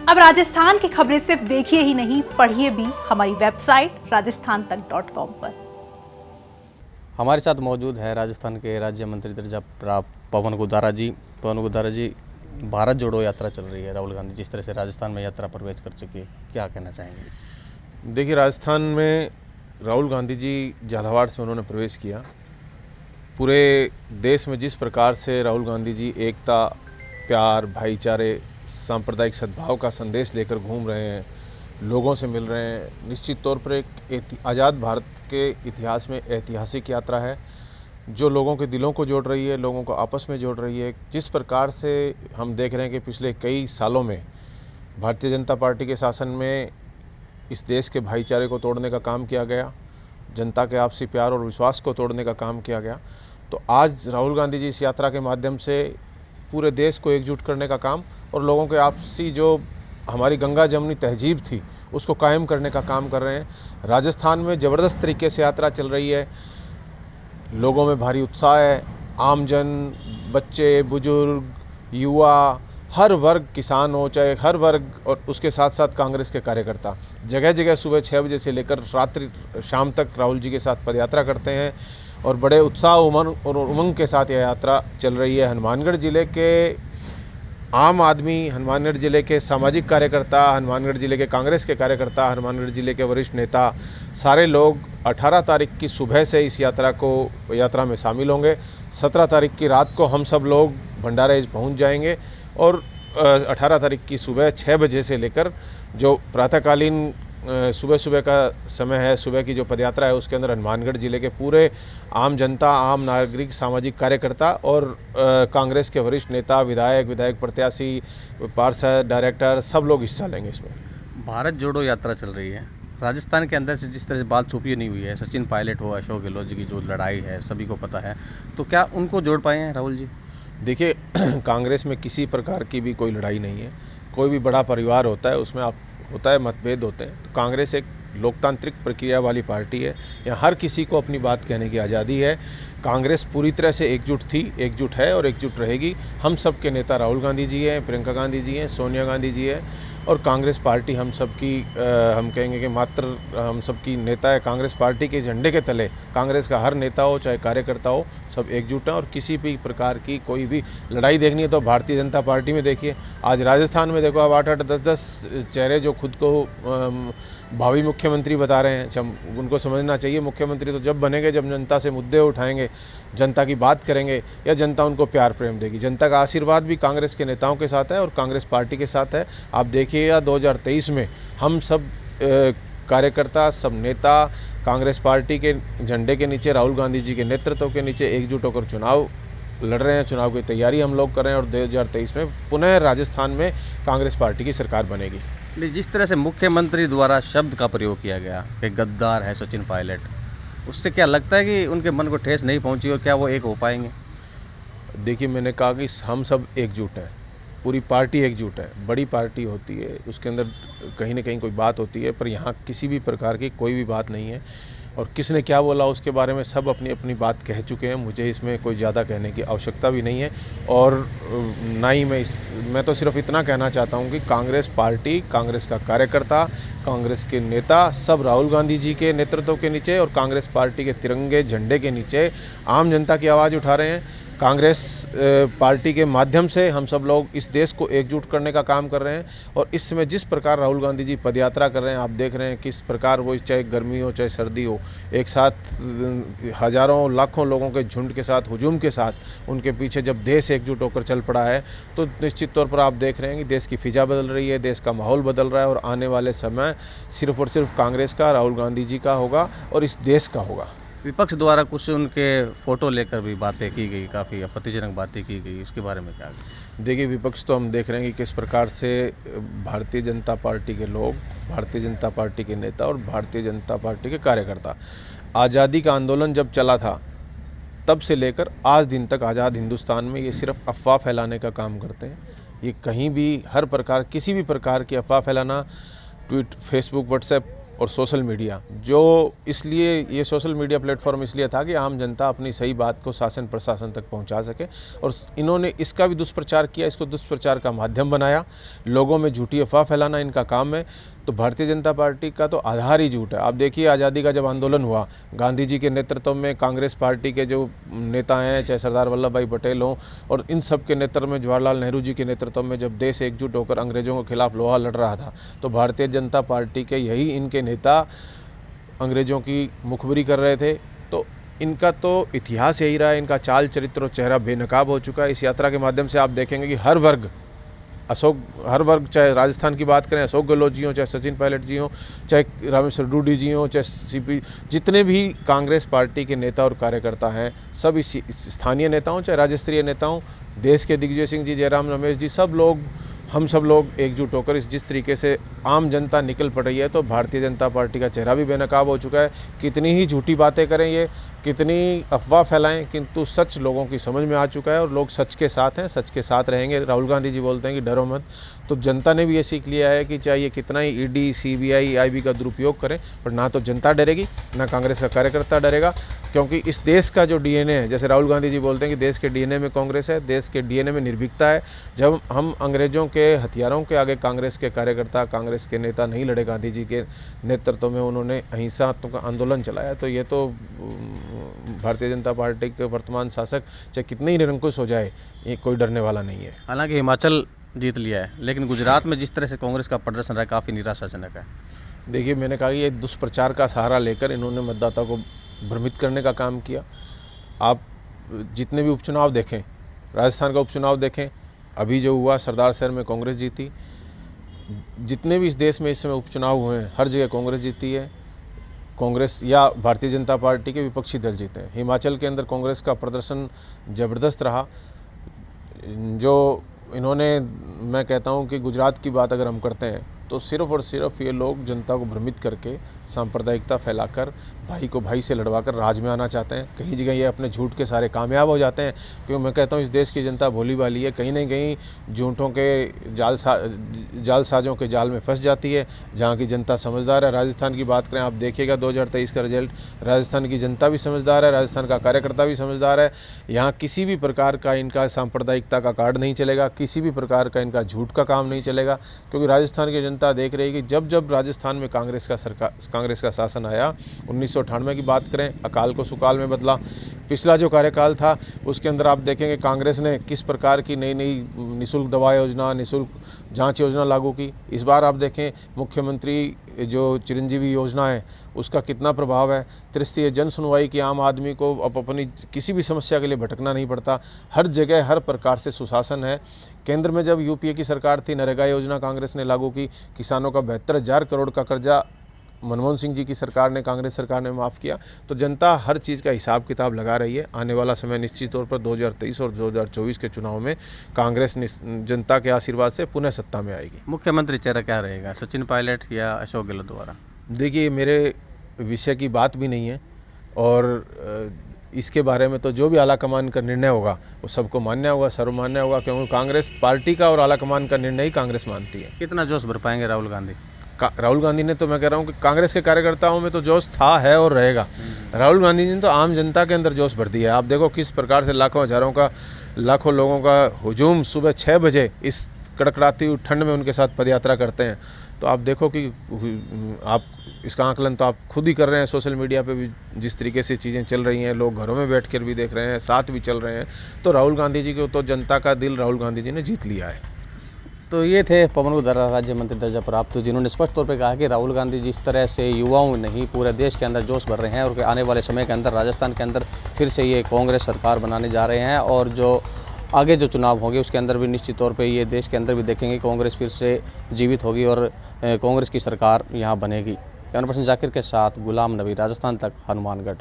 अब राजस्थान की खबरें सिर्फ देखिए ही नहीं, पढ़िए भी हमारी वेबसाइट rajasthantak.com पर। हमारे साथ मौजूद है राजस्थान के राज्य मंत्री दर्जा प्राप्त पवन गोदारा जी। पवन गोदारा जी, भारत जोड़ो यात्रा चल रही है, राहुल गांधी जिस तरह से राजस्थान में यात्रा प्रवेश कर चुके, क्या कहना चाहेंगे? देखिए, राजस्थान में राहुल गांधी जी झालावाड़ से उन्होंने प्रवेश किया। पूरे देश में जिस प्रकार से राहुल गांधी जी एकता, प्यार, भाईचारे, सांप्रदायिक सद्भाव का संदेश लेकर घूम रहे हैं, लोगों से मिल रहे हैं, निश्चित तौर पर एक आज़ाद भारत के इतिहास में ऐतिहासिक यात्रा है जो लोगों के दिलों को जोड़ रही है, लोगों को आपस में जोड़ रही है। जिस प्रकार से हम देख रहे हैं कि पिछले कई सालों में भारतीय जनता पार्टी के शासन में इस देश के भाईचारे को तोड़ने का काम किया गया, जनता के आपसी प्यार और विश्वास को तोड़ने का काम किया गया, तो आज राहुल गांधी जी इस यात्रा के माध्यम से पूरे देश को एकजुट करने का काम और लोगों के आपसी जो हमारी गंगा जमुनी तहजीब थी उसको कायम करने का काम कर रहे हैं। राजस्थान में ज़बरदस्त तरीके से यात्रा चल रही है, लोगों में भारी उत्साह है। आमजन, बच्चे, बुजुर्ग, युवा, हर वर्ग, किसान हो चाहे हर वर्ग, और उसके साथ साथ कांग्रेस के कार्यकर्ता जगह जगह सुबह 6 बजे से लेकर रात्रि शाम तक राहुल जी के साथ पदयात्रा करते हैं और बड़े उत्साह, उमंग के साथ यह यात्रा चल रही है। हनुमानगढ़ ज़िले के आम आदमी, हनुमानगढ़ ज़िले के सामाजिक कार्यकर्ता, हनुमानगढ़ ज़िले के कांग्रेस के कार्यकर्ता, हनुमानगढ़ ज़िले के वरिष्ठ नेता, सारे लोग 18 तारीख की सुबह से इस यात्रा में शामिल होंगे। 17 तारीख की रात को हम सब लोग भंडारा पहुंच जाएंगे और 18 तारीख की सुबह 6 बजे से लेकर जो प्रातःकालीन सुबह का समय है, सुबह की जो पदयात्रा है, उसके अंदर हनुमानगढ़ ज़िले के पूरे आम जनता, आम नागरिक, सामाजिक कार्यकर्ता और कांग्रेस के वरिष्ठ नेता, विधायक प्रत्याशी, पार्षद, डायरेक्टर, सब लोग हिस्सा लेंगे इसमें। भारत जोड़ो यात्रा चल रही है, राजस्थान के अंदर से जिस तरह से बात छुपी नहीं हुई है, सचिन पायलट हो, अशोक गहलोत जी की जो लड़ाई है सभी को पता है, तो क्या उनको जोड़ पाए हैं राहुल जी? देखिए, कांग्रेस में किसी प्रकार की भी कोई लड़ाई नहीं है। कोई भी बड़ा परिवार होता है, उसमें होता है मतभेद होते हैं। तो कांग्रेस एक लोकतांत्रिक प्रक्रिया वाली पार्टी है, यहाँ हर किसी को अपनी बात कहने की आज़ादी है। कांग्रेस पूरी तरह से एकजुट थी, एकजुट है और एकजुट रहेगी। हम सब के नेता राहुल गांधी जी हैं, प्रियंका गांधी जी हैं, सोनिया गांधी जी हैं और कांग्रेस पार्टी हम सब की हम कहेंगे कि मात्र हम सब की नेता है। कांग्रेस पार्टी के झंडे के तले कांग्रेस का हर नेता हो चाहे कार्यकर्ता हो, सब एकजुट हैं और किसी भी प्रकार की कोई भी लड़ाई देखनी है तो भारतीय जनता पार्टी में देखिए। आज राजस्थान में देखो, अब 8-8, 10-10 चेहरे जो खुद को भावी मुख्यमंत्री बता रहे हैं। उनको समझना चाहिए, मुख्यमंत्री तो जब बनेंगे जब जनता से मुद्दे उठाएंगे, जनता की बात करेंगे या जनता उनको प्यार प्रेम देगी। जनता का आशीर्वाद भी कांग्रेस के नेताओं के साथ है और कांग्रेस पार्टी के साथ है। आप देखिएगा 2023 में हम सब कार्यकर्ता, सब नेता कांग्रेस पार्टी के झंडे के नीचे, राहुल गांधी जी के नेतृत्व के नीचे एकजुट होकर चुनाव लड़ रहे हैं। चुनाव की तैयारी हम लोग कर रहे हैं और 2023 में पुनः राजस्थान में कांग्रेस पार्टी की सरकार बनेगी। जिस तरह से मुख्यमंत्री द्वारा शब्द का प्रयोग किया गया कि गद्दार है सचिन पायलट, उससे क्या लगता है कि उनके मन को ठेस नहीं पहुंची और क्या वो एक हो पाएंगे? देखिए, मैंने कहा कि हम सब एकजुट हैं, पूरी पार्टी एकजुट है। बड़ी पार्टी होती है, उसके अंदर कहीं ना कहीं कोई बात होती है, पर यहाँ किसी भी प्रकार की कोई भी बात नहीं है और किसने क्या बोला उसके बारे में सब अपनी अपनी बात कह चुके हैं। मुझे इसमें कोई ज़्यादा कहने की आवश्यकता भी नहीं है और ना ही मैं तो सिर्फ इतना कहना चाहता हूँ कि कांग्रेस पार्टी, कांग्रेस का कार्यकर्ता, कांग्रेस के नेता सब राहुल गांधी जी के नेतृत्व के नीचे और कांग्रेस पार्टी के तिरंगे झंडे के नीचे आम जनता की आवाज़ उठा रहे हैं। कांग्रेस पार्टी के माध्यम से हम सब लोग इस देश को एकजुट करने का काम कर रहे हैं और इस समय जिस प्रकार राहुल गांधी जी पदयात्रा कर रहे हैं, आप देख रहे हैं किस प्रकार वो, चाहे गर्मी हो चाहे सर्दी हो, एक साथ हजारों लाखों लोगों के झुंड के साथ, हुजूम के साथ उनके पीछे जब देश एकजुट होकर चल पड़ा है तो निश्चित तौर पर आप देख रहे हैं कि देश की फिजा बदल रही है, देश का माहौल बदल रहा है और आने वाले समय सिर्फ और सिर्फ कांग्रेस का, राहुल गांधी जी का होगा और इस देश का होगा। विपक्ष द्वारा कुछ उनके फ़ोटो लेकर भी बातें की गई, काफ़ी आपत्तिजनक बातें की गई, उसके बारे में क्या? देखिए, विपक्ष तो हम देख रहे हैं कि किस प्रकार से भारतीय जनता पार्टी के लोग, भारतीय जनता पार्टी के नेता और भारतीय जनता पार्टी के कार्यकर्ता आज़ादी का आंदोलन जब चला था तब से लेकर आज दिन तक आज़ाद हिंदुस्तान में ये सिर्फ अफवाह फैलाने का काम करते हैं। ये कहीं भी हर प्रकार, किसी भी प्रकार की अफवाह फैलाना, ट्वीट, फेसबुक, व्हाट्सएप और सोशल मीडिया, जो इसलिए ये सोशल मीडिया प्लेटफॉर्म इसलिए था कि आम जनता अपनी सही बात को शासन प्रशासन तक पहुंचा सके, और इन्होंने इसका भी दुष्प्रचार किया, इसको दुष्प्रचार का माध्यम बनाया। लोगों में झूठी अफवाह फैलाना इनका काम है। तो भारतीय जनता पार्टी का तो आधार ही झूठ है। आप देखिए, आज़ादी का जब आंदोलन हुआ, गांधी जी के नेतृत्व में कांग्रेस पार्टी के जो नेता हैं, चाहे सरदार वल्लभ भाई पटेल हों, और इन सब के नेतृत्व में जवाहरलाल नेहरू जी के नेतृत्व में जब देश एकजुट होकर अंग्रेज़ों के खिलाफ लोहा लड़ रहा था, तो भारतीय जनता पार्टी के यही इनके नेता अंग्रेज़ों की मुखबिरी कर रहे थे। तो इनका तो इतिहास यही रहा है, इनका चाल चरित्र और चेहरा बेनकाब हो चुका है। इस यात्रा के माध्यम से आप देखेंगे कि हर वर्ग, चाहे राजस्थान की बात करें, अशोक गहलोत जी हों, चाहे सचिन पायलट जी हों, चाहे रामेश्वर डूडी जी हों, चाहे सीपी, जितने भी कांग्रेस पार्टी के नेता और कार्यकर्ता हैं, सब इस स्थानीय नेता हों चाहे राज्य स्तरीय नेता हों, देश के दिग्विजय सिंह जी, जयराम रमेश जी, सब लोग, हम सब लोग एकजुट होकर जिस तरीके से आम जनता निकल पड़ रही है, तो भारतीय जनता पार्टी का चेहरा भी बेनकाब हो चुका है। कितनी ही झूठी बातें करें ये, कितनी अफवाह फैलाएं, किंतु सच लोगों की समझ में आ चुका है और लोग सच के साथ हैं, सच के साथ रहेंगे। राहुल गांधी जी बोलते हैं कि डरो मत, तो जनता ने भी ये सीख लिया है कि चाहे ये कितना ही ईडी, सीबीआई, आईबी का दुरुपयोग करें, पर ना तो जनता डरेगी, ना कांग्रेस का कार्यकर्ता डरेगा, क्योंकि इस देश का जो डीएनए है, जैसे राहुल गांधी जी बोलते हैं कि देश के डीएनए में कांग्रेस है, देश के डीएनए में निर्भीकता है। जब हम अंग्रेज़ों के हथियारों के आगे कांग्रेस के कार्यकर्ता, कांग्रेस के नेता नहीं लड़े, गांधी जी के नेतृत्व में उन्होंने अहिंसात्मक आंदोलन चलाया, तो ये तो भारतीय जनता पार्टी के वर्तमान शासक चाहे कितने ही निरंकुश हो जाए, ये कोई डरने वाला नहीं है। हालांकि हिमाचल जीत लिया है, लेकिन गुजरात में जिस तरह से कांग्रेस का प्रदर्शन रहा, काफ़ी निराशाजनक है। देखिए, मैंने कहा कि ये दुष्प्रचार का सहारा लेकर इन्होंने मतदाता को भ्रमित करने का काम किया। आप जितने भी उपचुनाव देखें, राजस्थान का उपचुनाव देखें, अभी जो हुआ सरदार शहर में कांग्रेस जीती, जितने भी इस देश में इस समय उपचुनाव हुए हैं, हर जगह कांग्रेस जीती है। कांग्रेस या भारतीय जनता पार्टी के विपक्षी दल जीते हैं। हिमाचल के अंदर कांग्रेस का प्रदर्शन ज़बरदस्त रहा। जो इन्होंने, मैं कहता हूं कि गुजरात की बात अगर हम करते हैं, तो सिर्फ़ और सिर्फ ये लोग जनता को भ्रमित करके, सांप्रदायिकता फैलाकर, भाई को भाई से लड़वाकर राज में आना चाहते हैं। कहीं जगह ये अपने झूठ के सारे कामयाब हो जाते हैं, क्योंकि मैं कहता हूँ इस देश की जनता भोली भाली है, कहीं ना कहीं झूठों के जालसाजों के जाल में फंस जाती है, जहाँ की जनता समझदार है। राजस्थान की बात करें, आप देखिएगा 2023 का रिजल्ट, राजस्थान की जनता भी समझदार है, राजस्थान का कार्यकर्ता भी समझदार है। यहाँ किसी भी प्रकार का इनका सांप्रदायिकता का कार्ड नहीं चलेगा, किसी भी प्रकार का इनका झूठ का काम नहीं चलेगा, क्योंकि राजस्थान की जनता देख रही है कि जब राजस्थान में कांग्रेस का शासन आया, 1998 की बात करें, अकाल को सुकाल में बदला। पिछला जो कार्यकाल था उसके अंदर आप देखेंगे कांग्रेस ने किस प्रकार की नई नई निःशुल्क दवा योजना, निःशुल्क जांच योजना लागू की। इस बार आप देखें मुख्यमंत्री जो चिरंजीवी योजना है उसका कितना प्रभाव है। त्रिस्तरीय जन सुनवाई की, आम आदमी को अब अपनी किसी भी समस्या के लिए भटकना नहीं पड़ता, हर जगह हर प्रकार से सुशासन है। केंद्र में जब यूपीए की सरकार थी, नरेगा योजना कांग्रेस ने लागू की, किसानों का 72,000 करोड़ का कर्जा मनमोहन सिंह जी की सरकार ने, कांग्रेस सरकार ने माफ़ किया। तो जनता हर चीज़ का हिसाब किताब लगा रही है। आने वाला समय निश्चित तौर पर 2023 और 2024 के चुनाव में कांग्रेस जनता के आशीर्वाद से पुनः सत्ता में आएगी। मुख्यमंत्री चेहरा क्या रहेगा, सचिन पायलट या अशोक गहलोत द्वारा? देखिए, मेरे विषय की बात भी नहीं है, और इसके बारे में तो जो भी आला कमान का निर्णय होगा वो सबको मान्य होगा, सर्वमान्य होगा, क्योंकि कांग्रेस पार्टी का और आला कमान का निर्णय ही कांग्रेस मानती है। कितना जोश भर पाएंगे राहुल गांधी? राहुल गांधी ने तो, मैं कह रहा हूँ कि कांग्रेस के कार्यकर्ताओं में तो जोश था, है और रहेगा। राहुल गांधी ने तो आम जनता के अंदर जोश भर दिया है। आप देखो किस प्रकार से लाखों लोगों का हुजूम सुबह 6 बजे इस कड़कड़ाती हुई ठंड में उनके साथ पदयात्रा करते हैं। तो आप देखो कि आप इसका आकलन तो आप खुद ही कर रहे हैं। सोशल मीडिया पे भी जिस तरीके से चीज़ें चल रही हैं, लोग घरों में बैठकर भी देख रहे हैं, साथ भी चल रहे हैं। तो राहुल गांधी जी को तो जनता का दिल राहुल गांधी जी ने जीत लिया है। तो ये थे पवन गोदारा राज्य मंत्री दर्जा प्राप्त, जिन्होंने स्पष्ट तौर पे कहा कि राहुल गांधी जिस तरह से युवाओं में नहीं पूरे देश के अंदर जोश भर रहे हैं, और आने वाले समय के अंदर राजस्थान के अंदर फिर से ये कांग्रेस सरकार बनाने जा रहे हैं, और जो आगे जो चुनाव होंगे उसके अंदर भी निश्चित तौर पे ये देश के अंदर भी देखेंगे कांग्रेस फिर से जीवित होगी और कांग्रेस की सरकार यहाँ बनेगी। कैमरा पर्सन जाकिर के साथ गुलाम नबी, राजस्थान तक, हनुमानगढ़।